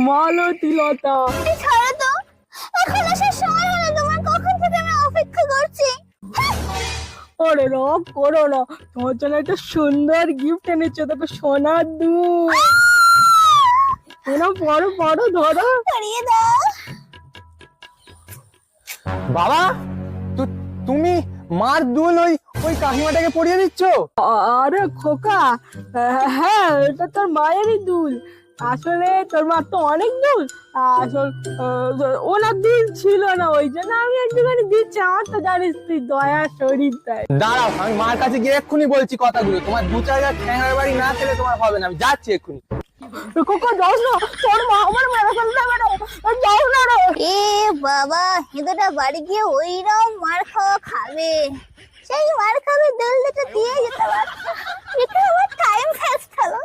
মালতীলতা। এই ছাড়ো তো, এখন আসার সময় হলো তোমার, কখন থেকে আমি অপেক্ষা করছি। ওরে রাগ করো না, তোমার জন্য একটা সুন্দর গিফট এনেছো, দেখো সোনার দুল। এনা পড়ো পড়ো, ধরো। করিয়ে দাও। বাবা, তুমি মার দুল ওই ওই কাকিমাটাকে পরিয়ে দিচ্ছ? আরে খোকা, হ্যাঁ এটা তোর মায়েরই দুল। আসলে তোর মা তো অনেক দুল, আসল ওনার দুল ছিল না, ওই জন্য আমি একটুখানি দিচ্ছি। আমার তো জানিস তুই দয়া শরীর তাই। দাঁড়াও, আমি মার কাছে গিয়ে এক্ষুনি বলছি কথাগুলো। তোমার দু চার গাছ ঠ্যাঙার বাড়ি না খেলে তোমার হবে না। আমি যাচ্ছি এক্ষুনি। খোকা যাও না, তোর মা আমার মেরে ফেলতে হবে না, যাও না রে। এ বাবা, হেদোটা বাড়ি গিয়ে ওইরকম মার খাওয়া খাবে, সেই মার খাবে দুল দুটো দিয়ে যেতে পারতো। এটা আমার টাইম ফেস্ট হলো।